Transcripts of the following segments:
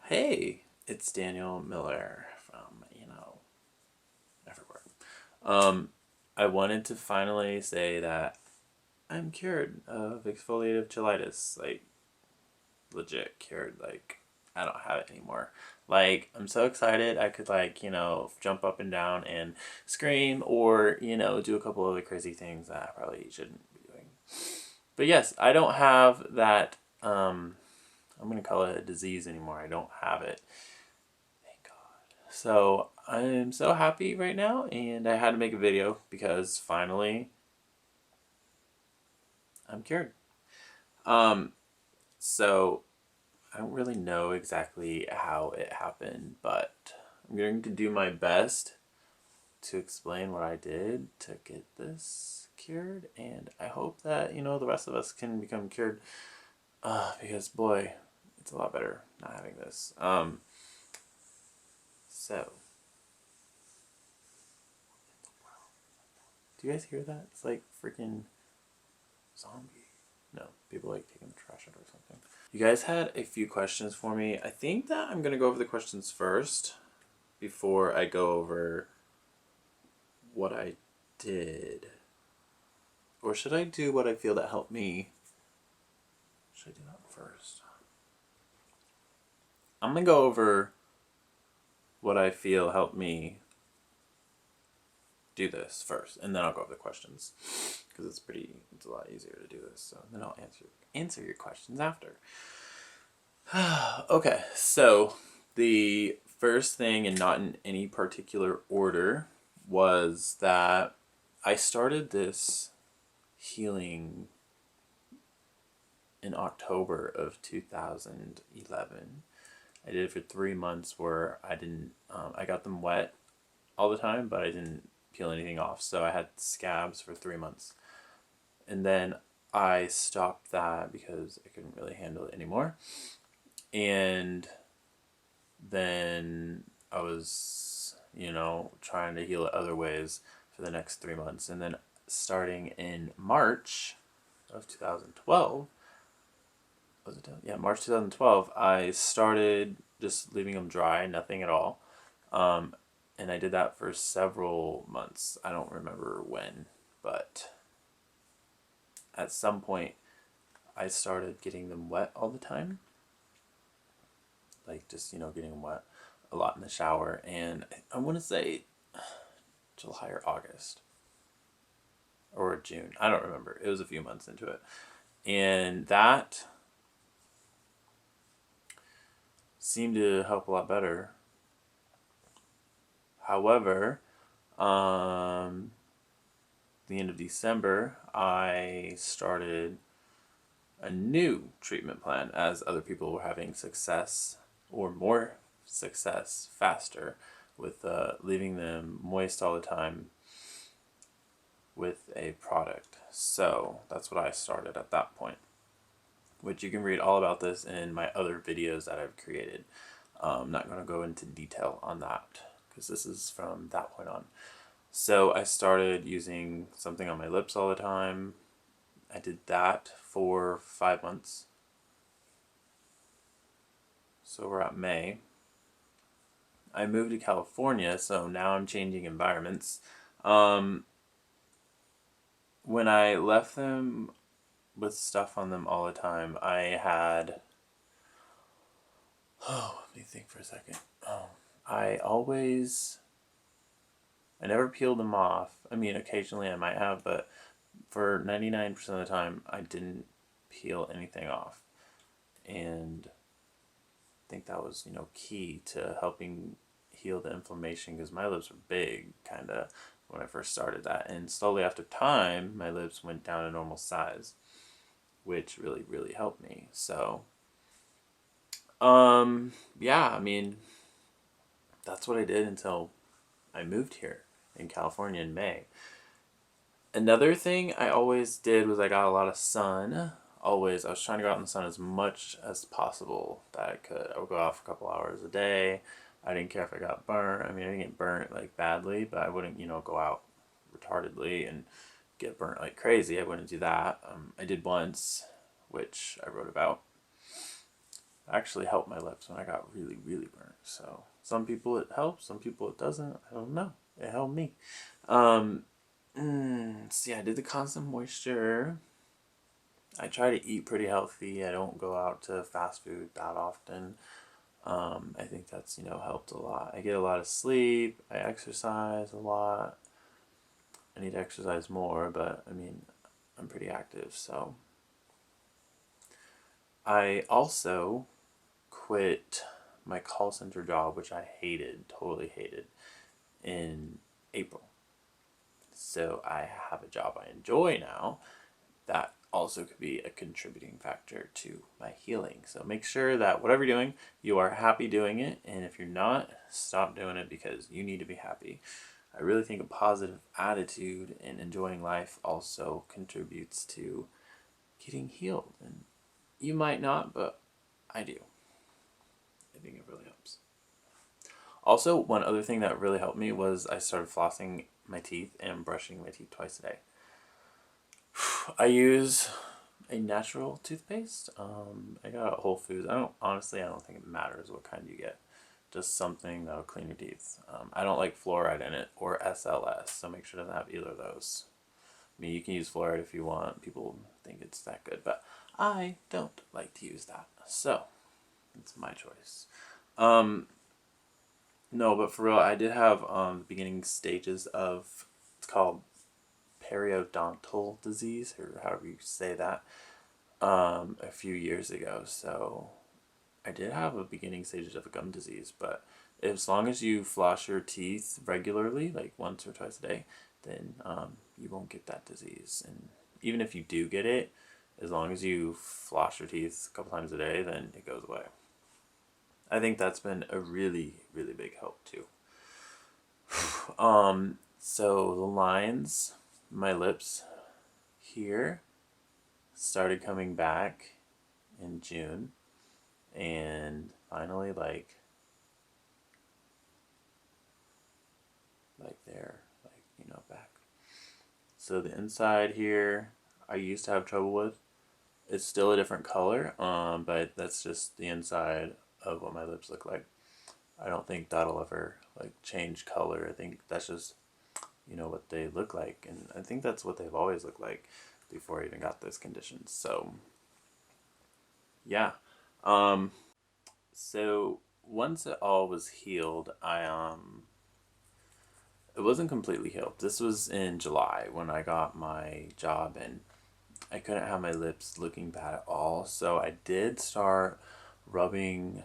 Hey, it's Daniel Miller from, everywhere. Um, I wanted to finally say that I'm cured of exfoliative cheilitis. Like, legit cured. Like, I don't have it anymore. Like, I'm so excited I could, jump up and down and scream or, do a couple other crazy things that I probably shouldn't be doing. But yes, I don't have that, I'm going to call it a disease anymore. I don't have it. Thank God. So I'm so happy right now, and I had to make a video because finally I'm cured. Um, so I don't really know exactly how it happened, but I'm going to do my best to explain what I did to get this cured, and I hope that the rest of us can become cured. Because boy, it's a lot better not having this. So do you guys hear that? It's like freaking zombie. No, people like taking the trash out or something. You guys had a few questions for me. I think that I'm going to go over the questions first before I go over what I did. Or should I do what I feel that helped me? Should I do that first? I'm going to go over what I feel helped me do this first, and then I'll go over the questions because it's a lot easier to do this. So then I'll answer your questions after. Okay, so the first thing, and not in any particular order, was that I started this healing in October of 2011. I did it for 3 months where I got them wet all the time, but I didn't peel anything off. So I had scabs for 3 months. And then I stopped that because I couldn't really handle it anymore. And then I was, trying to heal it other ways for the next 3 months. And then starting in March of 2012, was it? Yeah, March 2012, I started just leaving them dry, nothing at all. And I did that for several months. I don't remember when, but at some point, I started getting them wet all the time. Like, just, getting them wet a lot in the shower. And I want to say July or August or June. I don't remember. It was a few months into it. And that seemed to help a lot better. However, the end of December, I started a new treatment plan as other people were having success or more success faster with leaving them moist all the time with a product. So that's what I started at that point, which you can read all about this in my other videos that I've created. I'm not going to go into detail on that because this is from that point on. So I started using something on my lips all the time. I did that for 5 months. So we're at May. I moved to California, so now I'm changing environments. When I left them with stuff on them all the time, I had. Oh, let me think for a second. I always. I never peeled them off. I mean, occasionally I might have, but for 99% of the time, I didn't peel anything off. And I think that was, key to helping heal the inflammation because my lips were big, kind of, when I first started that. And slowly after time, my lips went down to normal size, which really, really helped me. So, yeah, I mean, that's what I did until I moved here in California in May. Another thing I always did was I got a lot of sun. Always, I was trying to go out in the sun as much as possible that I could. I would go out for a couple hours a day. I didn't care if I got burnt. I mean, I didn't get burnt like badly, but I wouldn't, go out retardedly and get burnt like crazy. I wouldn't do that. I did once, which I wrote about. actually helped my lips when I got really, really burnt. So some people it helps, some people it doesn't. I don't know. It helped me. Um, so yeah, I did the constant moisture. I try to eat pretty healthy. I don't go out to fast food that often. I think that's, helped a lot. I get a lot of sleep. I exercise a lot. I need to exercise more, but I mean, I'm pretty active. So I also quit my call center job, which I hated, totally hated, in April. So I have a job I enjoy now. That also could be a contributing factor to my healing. So make sure that whatever you're doing, you are happy doing it. And if you're not, stop doing it because you need to be happy. I really think a positive attitude and enjoying life also contributes to getting healed. And you might not, but I do. I think it really helps. Also, one other thing that really helped me was I started flossing my teeth and brushing my teeth twice a day. I use a natural toothpaste. I got at Whole Foods. I don't think it matters what kind you get. Just something that'll clean your teeth. I don't like fluoride in it or SLS, so make sure it doesn't have either of those. I mean, you can use fluoride if you want. People think it's that good, but I don't like to use that. So, it's my choice. Um, no, but for real, I did have the beginning stages of, it's called periodontal disease, or however you say that, a few years ago. So I did have a beginning stages of a gum disease, but as long as you floss your teeth regularly, like once or twice a day, then you won't get that disease. And even if you do get it, as long as you floss your teeth a couple times a day, then it goes away. I think that's been a really, really big help too. So the lines, my lips here started coming back in June, and finally like there, back. So the inside here I used to have trouble with. It's still a different color, but that's just the inside of what my lips look like. I don't think that'll ever like change color. I think that's just what they look like, and I think that's what they've always looked like before I even got this condition. So yeah. Um, so once it all was healed, it wasn't completely healed. This was in July when I got my job, and I couldn't have my lips looking bad at all. So I did start rubbing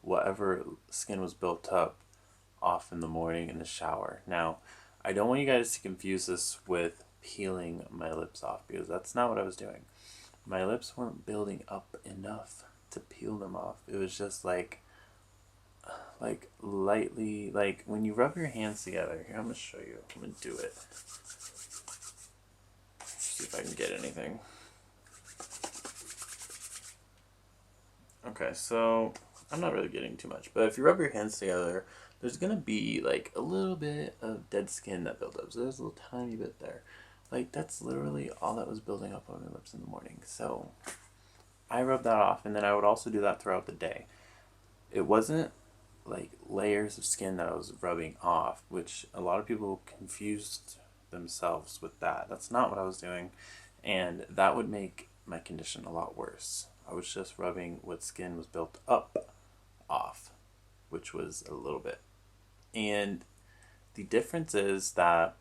whatever skin was built up off in the morning in the shower. Now, I don't want you guys to confuse this with peeling my lips off because that's not what I was doing. My lips weren't building up enough to peel them off. It was just like lightly, like when you rub your hands together. Here, I'm gonna show you. I'm gonna do it. See if I can get anything. Okay, so I'm not really getting too much, but if you rub your hands together, there's gonna be like a little bit of dead skin that builds up. So there's a little tiny bit there. Like that's literally all that was building up on my lips in the morning. So I rubbed that off, and then I would also do that throughout the day. It wasn't like layers of skin that I was rubbing off, which a lot of people confused themselves with that. That's not what I was doing, and that would make my condition a lot worse. I was just rubbing what skin was built up off, which was a little bit. And the difference is that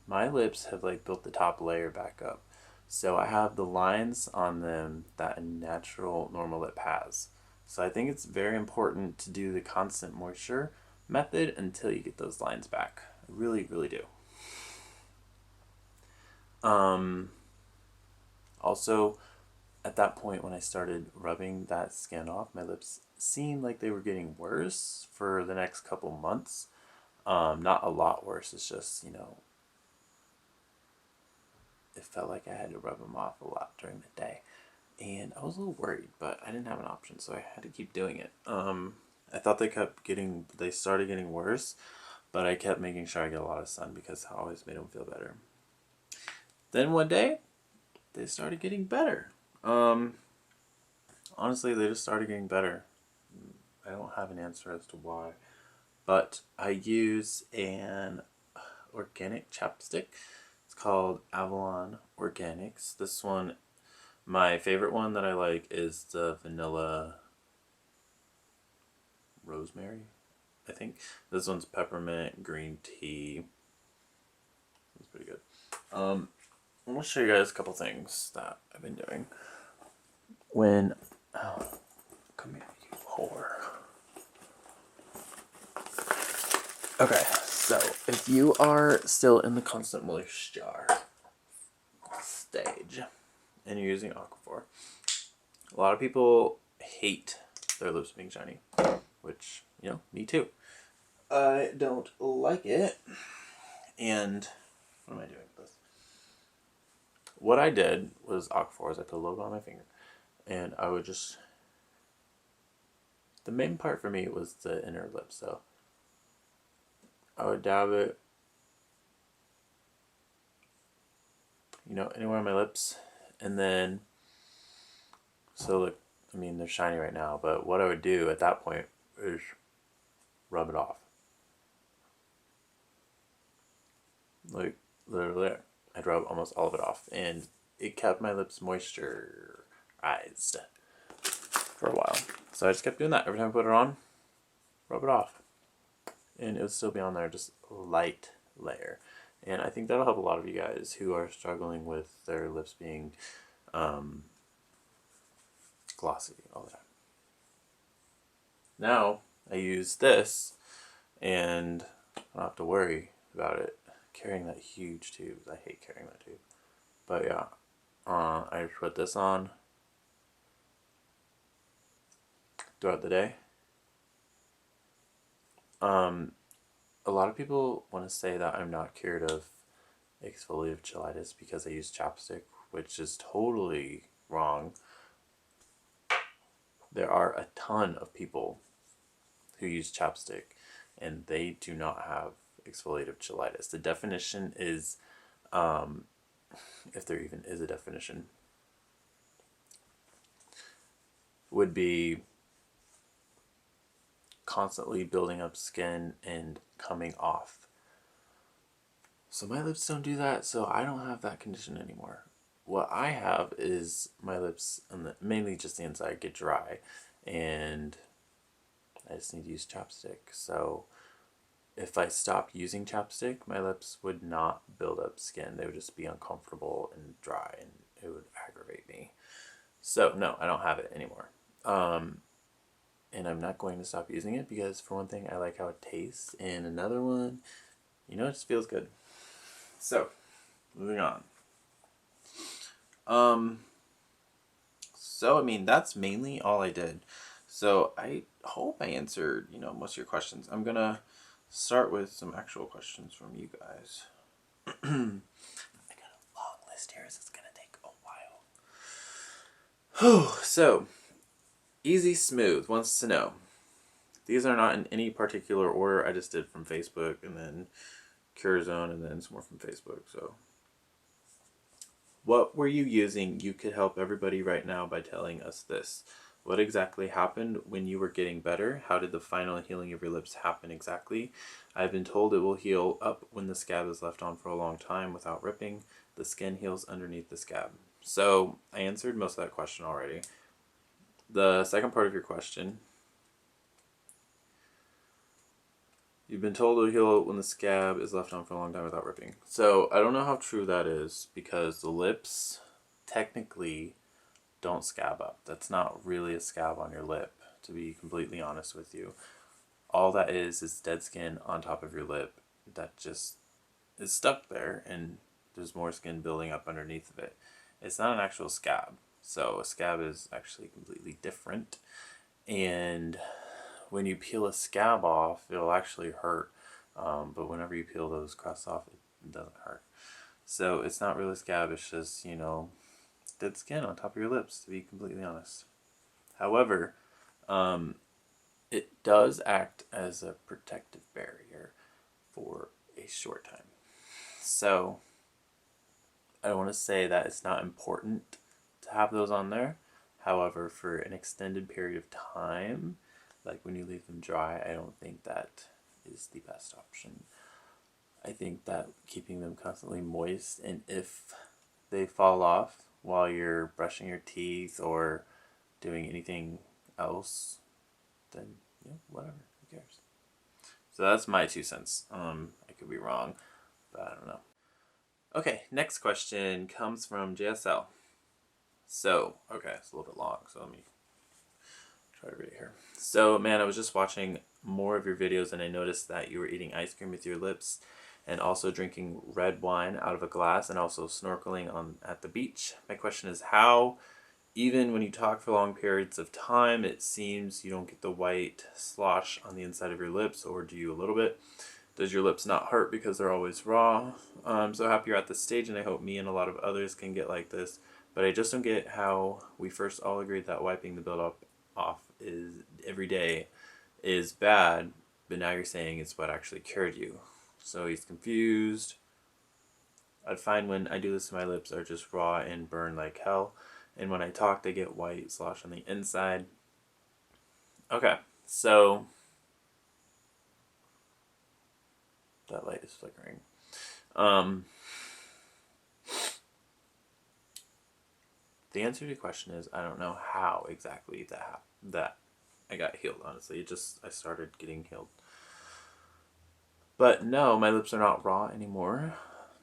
my lips have like built the top layer back up. So I have the lines on them that a natural normal lip has. So I think it's very important to do the constant moisture method until you get those lines back. I really, really do. Also, at that point when I started rubbing that skin off, my lips seemed like they were getting worse for the next couple months. Not a lot worse. It's just, it felt like I had to rub them off a lot during the day. And I was a little worried, but I didn't have an option, so I had to keep doing it. I thought they started getting worse, but I kept making sure I get a lot of sun because I always made them feel better. Then one day, they started getting better. Honestly, they just started getting better. I don't have an answer as to why. But I use an organic chapstick. It's called Avalon Organics. This one, my favorite one that I like is the vanilla rosemary, I think. This one's peppermint green tea. It's pretty good. I'm gonna show you guys a couple things that I've been doing. When, oh, come here, you whore. Okay, so if you are still in the constant moisture stage and you're using Aquaphor, a lot of people hate their lips being shiny, which, me too. I don't like it. And what am I doing with this? What I did was Aquaphor is I put a little bit on my finger, and I would just. The main part for me was the inner lip, so I would dab it, anywhere on my lips, and then. So look, they're shiny right now, but what I would do at that point is rub it off. Like, literally there. I'd rub almost all of it off, and it kept my lips moisturized for a while. So I just kept doing that. Every time I put it on, rub it off. And it would still be on there, just a light layer. And I think that'll help a lot of you guys who are struggling with their lips being glossy all the time. Now, I use this, and I don't have to worry about it carrying that huge tube. I hate carrying that tube. But yeah, I just put this on throughout the day. A lot of people want to say that I'm not cured of exfoliative cheilitis because I use chapstick, which is totally wrong. There are a ton of people who use chapstick and they do not have exfoliative cheilitis. The definition is, if there even is a definition, would be constantly building up skin and coming off. So my lips don't do that, so I don't have that condition anymore. What I have is my lips, and mainly just the inside, get dry, and I just need to use chapstick. So if I stopped using chapstick, my lips would not build up skin. They would just be uncomfortable and dry, and it would aggravate me. So no, I don't have it anymore. And I'm not going to stop using it because, for one thing, I like how it tastes, and another one, it just feels good. So, moving on. So that's mainly all I did. So I hope I answered, most of your questions. I'm gonna start with some actual questions from you guys. I got a long list here, so it's gonna take a while. So, Easy Smooth wants to know. These are not in any particular order. I just did from Facebook, and then Curazone, and then some more from Facebook. So, what were you using? You could help everybody right now by telling us this. What exactly happened when you were getting better? How did the final healing of your lips happen exactly? I've been told it will heal up when the scab is left on for a long time without ripping. The skin heals underneath the scab. So I answered most of that question already. The second part of your question, you've been told it'll heal when the scab is left on for a long time without ripping. So I don't know how true that is because the lips technically don't scab up. That's not really a scab on your lip, to be completely honest with you. All that is dead skin on top of your lip that just is stuck there, and there's more skin building up underneath of it. It's not an actual scab. So a scab is actually completely different, and when you peel a scab off, it'll actually hurt. But whenever you peel those crusts off, it doesn't hurt. So it's not really a scab. It's just dead skin on top of your lips, to be completely honest. However, it does act as a protective barrier for a short time. So I want to say that it's not important to have those on there. However, for an extended period of time, like when you leave them dry, I don't think that is the best option. I think that keeping them constantly moist, and if they fall off while you're brushing your teeth or doing anything else, then yeah, whatever, who cares? So that's my 2 cents. I could be wrong, but I don't know. Okay, next question comes from JSL. So, okay, it's a little bit long, so let me try to read it here. So, man, I was just watching more of your videos and I noticed that you were eating ice cream with your lips and also drinking red wine out of a glass and also snorkeling at the beach. My question is how, even when you talk for long periods of time, it seems you don't get the white slosh on the inside of your lips, or do you a little bit? Does your lips not hurt because they're always raw? I'm so happy you're at this stage, and I hope me and a lot of others can get like this. But I just don't get how we first all agreed that wiping the buildup off is every day is bad, but now you're saying it's what actually cured you. So he's confused. I'd find when I do this to my lips are just raw and burn like hell. And when I talk, they get white slosh on the inside. Okay, so that light is flickering. The answer to your question is I don't know how exactly that I got healed. Honestly, I started getting healed. But no, my lips are not raw anymore.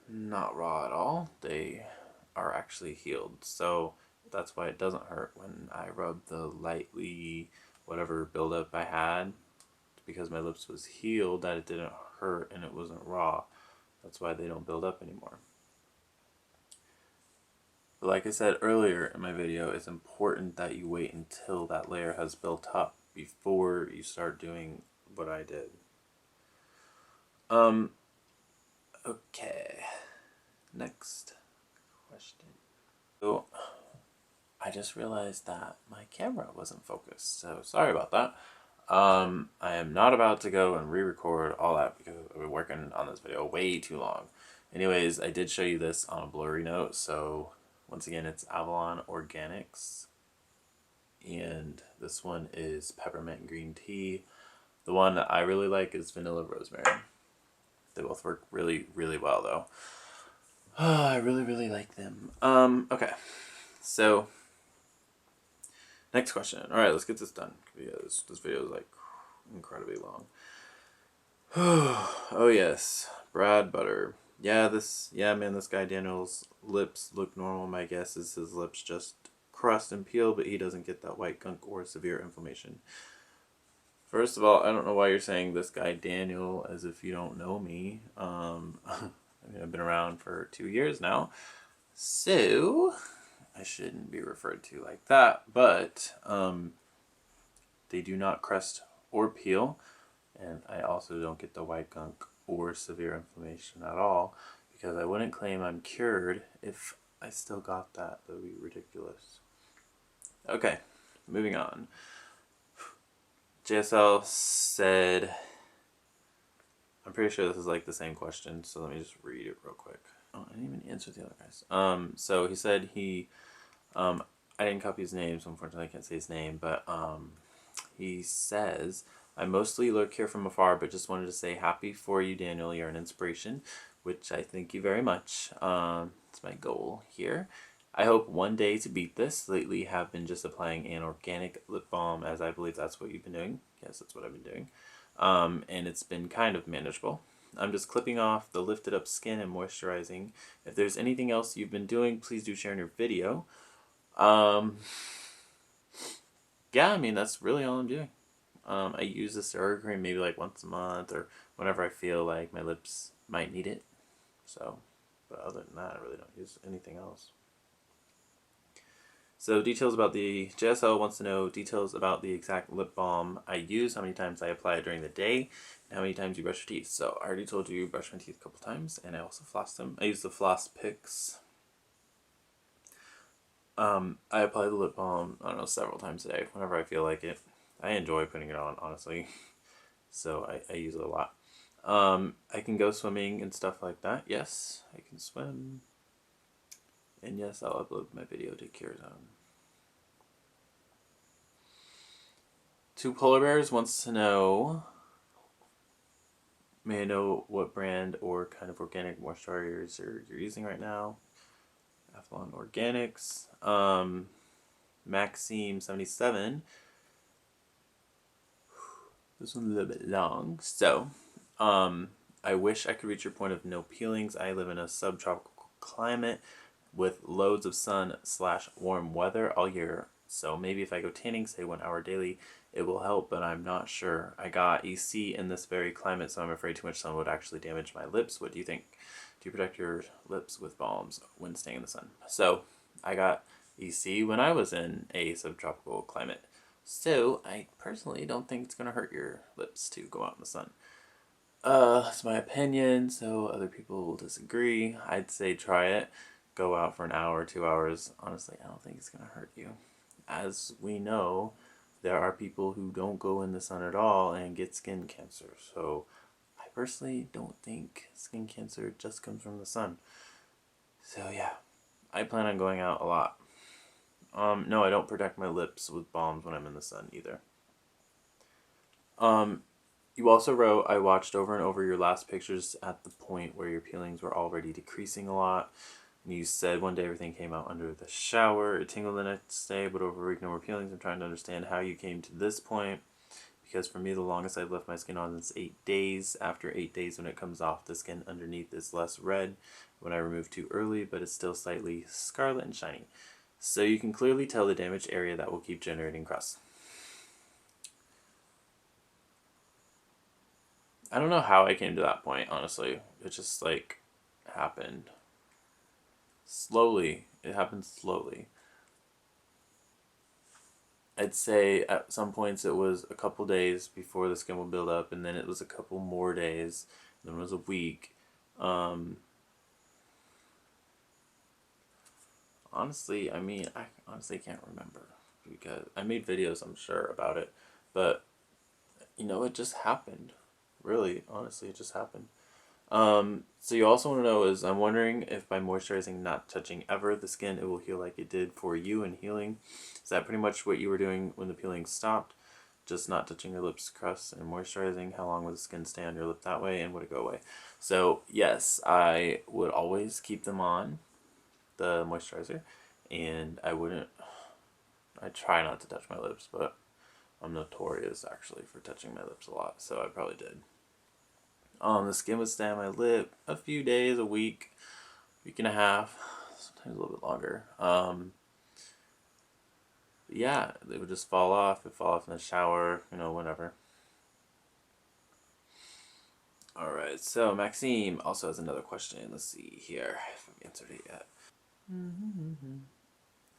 Not raw at all. They are actually healed. So that's why it doesn't hurt when I rub the lightly whatever buildup I had, because my lips was healed, that it didn't hurt and it wasn't raw. That's why they don't build up anymore. But like I said earlier in my video, it's important that you wait until that layer has built up before you start doing what I did. Okay. Next question. So I just realized that my camera wasn't focused, so sorry about that. I am not about to go and re-record all that because I've been working on this video way too long. Anyways, I did show you this on a blurry note, so once again, it's Avalon Organics, and this one is peppermint green tea. The one that I really like is vanilla rosemary. They both work really, really well, though. I really, really like them. Okay, so next question. All right, let's get this done. Yeah, this video is like incredibly long. Oh yes, Brad Butter. Yeah, man, this guy Daniel's lips look normal. My guess is his lips just crust and peel, but he doesn't get that white gunk or severe inflammation. First of all, I don't know why you're saying this guy Daniel as if you don't know me. I mean, I've been around for 2 years now, so I shouldn't be referred to like that. But they do not crust or peel, and I also don't get the white gunk or severe inflammation at all, because I wouldn't claim I'm cured if I still got that. That would be ridiculous. Okay, moving on. JSL said, I'm pretty sure this is like the same question, so let me just read it real quick. Oh, I didn't even answer the other guys. So he said I didn't copy his name, so unfortunately I can't say his name, but he says, I mostly lurk here from afar, but just wanted to say happy for you, Daniel. You're an inspiration, which I thank you very much. It's my goal here. I hope one day to beat this. Lately have been just applying an organic lip balm, as I believe that's what you've been doing. Yes, that's what I've been doing. And it's been kind of manageable. I'm just clipping off the lifted up skin and moisturizing. If there's anything else you've been doing, please do share in your video. Yeah, I mean, that's really all I'm doing. I use the steroid cream maybe like once a month or whenever I feel like my lips might need it. So, but other than that, I really don't use anything else. So details about the JSL wants to know details about the exact lip balm I use, how many times I apply it during the day, and how many times you brush your teeth. So I already told you brush my teeth a couple times, and I also floss them. I use the Floss Picks. I apply the lip balm, I don't know, several times a day, whenever I feel like it. I enjoy putting it on, honestly. So I use it a lot. I can go swimming and stuff like that. Yes, I can swim. And yes, I'll upload my video to CureZone. Two Polar Bears wants to know, may I know what brand or kind of organic moisturizer you're using right now? Athlon Organics. Maxime 77. This one's a little bit long. So, I wish I could reach your point of no peelings. I live in a subtropical climate with loads of sun / warm weather all year. So maybe if I go tanning, say 1 hour daily, it will help, but I'm not sure. I got EC in this very climate, so I'm afraid too much sun would actually damage my lips. What do you think? Do you protect your lips with balms when staying in the sun? So I got EC when I was in a subtropical climate. So I personally don't think it's gonna hurt your lips to go out in the sun. It's my opinion, so other people will disagree. I'd say try it. Go out for an hour, 2 hours. Honestly, I don't think it's gonna hurt you. As we know, there are people who don't go in the sun at all and get skin cancer. So I personally don't think skin cancer just comes from the sun. So yeah, I plan on going out a lot. No, I don't protect my lips with balms when I'm in the sun either. You also wrote, I watched over and over your last pictures at the point where your peelings were already decreasing a lot. And you said one day everything came out under the shower. It tingled the next day, but over a week, no more peelings. I'm trying to understand how you came to this point. Because for me, the longest I've left my skin on is 8 days. After 8 days, when it comes off, the skin underneath is less red when I remove too early, but it's still slightly scarlet and shiny. So you can clearly tell the damaged area that will keep generating crust. I don't know how I came to that point, honestly. It just like happened slowly. It happened slowly. I'd say at some points it was a couple days before the skin would build up, and then it was a couple more days, then it was a week. Um, Honestly, I mean, I honestly can't remember because I made videos, I'm sure, about it, but it just happened. Really, honestly, it just happened. So you also want to know is I'm wondering if by moisturizing, not touching ever the skin, it will heal like it did for you in healing. Is that pretty much what you were doing when the peeling stopped? Just not touching your lips crust and moisturizing? How long would the skin stay on your lip that way and would it go away? So yes, I would always keep them on, the moisturizer, and I try not to touch my lips, but I'm notorious actually for touching my lips a lot, so I probably did. The skin would stay on my lip a few days, a week, week and a half, sometimes a little bit longer. Yeah, they would just fall off. It'd fall off in the shower, whatever. All right, so Maxime also has another question. Let's see here if I've answered it yet.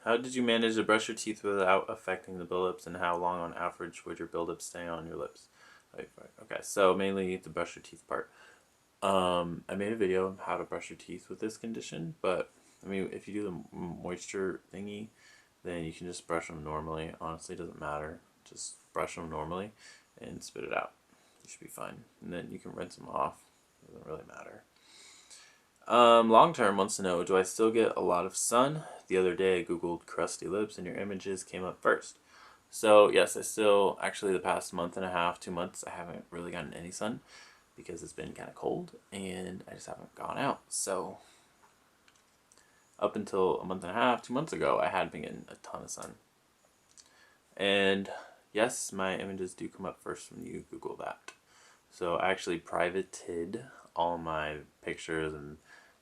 How did you manage to brush your teeth without affecting the buildups, and how long on average would your buildups stay on your lips? Okay, so mainly the brush your teeth part. I made a video of how to brush your teeth with this condition, but I mean, if you do the moisture thingy, then you can just brush them normally. Honestly, it doesn't matter. Just brush them normally and spit it out. You should be fine. And then you can rinse them off. It doesn't really matter. Long term wants to know, do I still get a lot of sun? The other day I googled crusty lips and your images came up first. So yes, I still, actually the past month and a half, 2 months, I haven't really gotten any sun because it's been kind of cold and I just haven't gone out. So up until a month and a half, 2 months ago, I had been getting a ton of sun. And yes, my images do come up first when you Google that. So I actually privated all my pictures and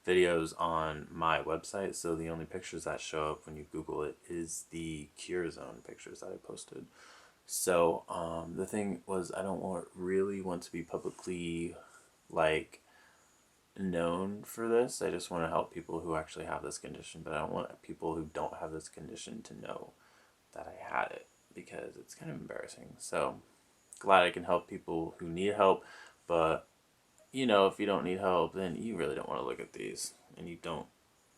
videos on my website, so the only pictures that show up when you Google it is the Cure Zone pictures that I posted. So the thing was, I don't really want to be publicly like known for this. I just want to help people who actually have this condition, but I don't want people who don't have this condition to know that I had it because it's kind of embarrassing. So glad I can help people who need help, but if you don't need help, then you really don't want to look at these and you don't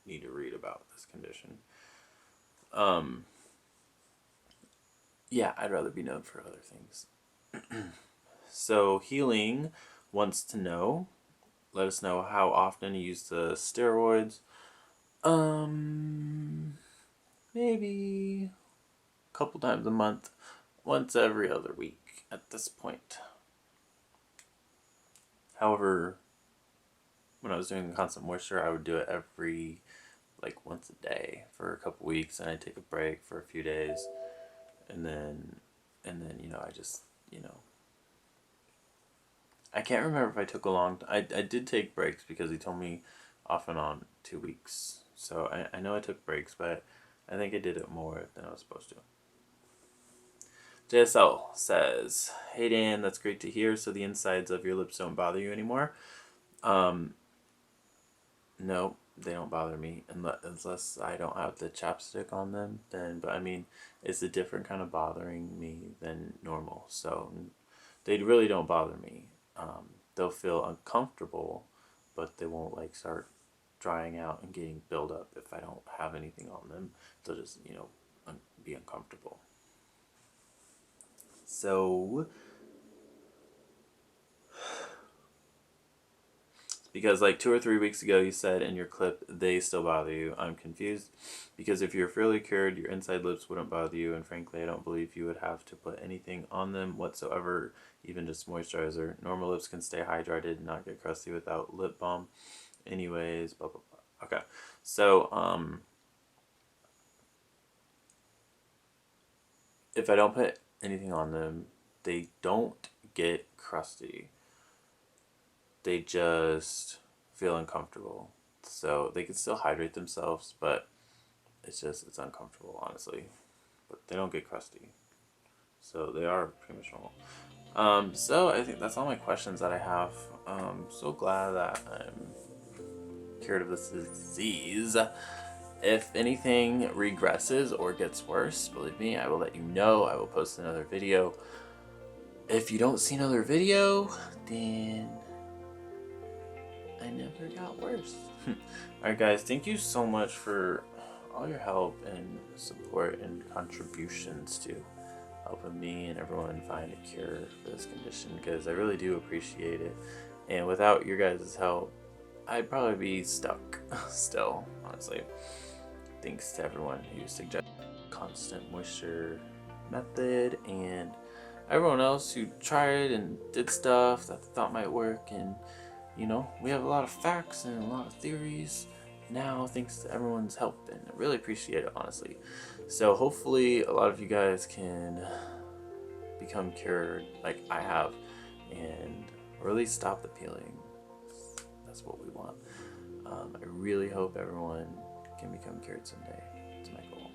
need to read about this condition. Yeah, I'd rather be known for other things. So healing wants to know, let us know how often you use the steroids. Maybe a couple times a month once every other week at this point. However, when I was doing constant moisture, I would do it every, like, once a day for a couple weeks, and I'd take a break for a few days, and then I just, I can't remember if I took a long, I did take breaks because he told me off and on 2 weeks, so I know I took breaks, but I think I did it more than I was supposed to. JSL says, "Hey Dan, that's great to hear. So the insides of your lips don't bother you anymore?" No, they don't bother me unless I don't have the chapstick on them. Then, but I mean, it's a different kind of bothering me than normal. So they really don't bother me. They'll feel uncomfortable, but they won't like start drying out and getting build up if I don't have anything on them. They'll just be uncomfortable. So, because like 2 or 3 weeks ago you said in your clip they still bother you, I'm confused. Because if you're fairly cured, your inside lips wouldn't bother you, and frankly I don't believe you would have to put anything on them whatsoever, even just moisturizer. Normal lips can stay hydrated and not get crusty without lip balm. Anyways, blah blah blah. Okay, so if I don't put anything on them, they don't get crusty. They just feel uncomfortable. So they can still hydrate themselves, but it's uncomfortable, honestly. But they don't get crusty. So they are pretty much normal. So I think that's all my questions that I have. So glad that I'm cured of this disease. If anything regresses or gets worse, believe me, I will let you know. I will post another video. If you don't see another video, then I never got worse. Alright guys, thank you so much for all your help and support and contributions to helping me and everyone find a cure for this condition, because I really do appreciate it. And without your guys' help, I'd probably be stuck still, honestly. Thanks to everyone who suggested constant moisture method, and everyone else who tried and did stuff that they thought might work. And we have a lot of facts and a lot of theories now, thanks to everyone's help, and I really appreciate it, honestly. So hopefully a lot of you guys can become cured like I have, and really stop the peeling. That's what we want. I really hope everyone can become cured someday. It's my goal.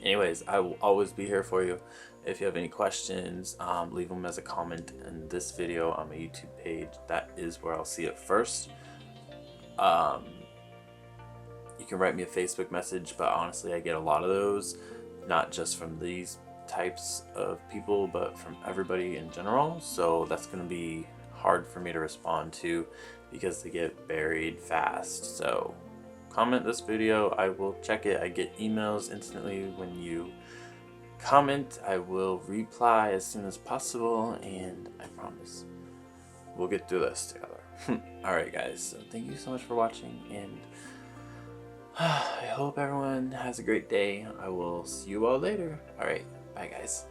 Anyways, I will always be here for you. If you have any questions, leave them as a comment in this video on my YouTube page. That is where I'll see it first. You can write me a Facebook message, but honestly I get a lot of those, not just from these types of people, but from everybody in general. So that's going to be hard for me to respond to because they get buried fast. So comment this video, I will check it. I get emails instantly when you comment. I will reply as soon as possible, and I promise we'll get through this together. Alright guys, so thank you so much for watching, and I hope everyone has a great day. I will see you all later. Alright, bye guys.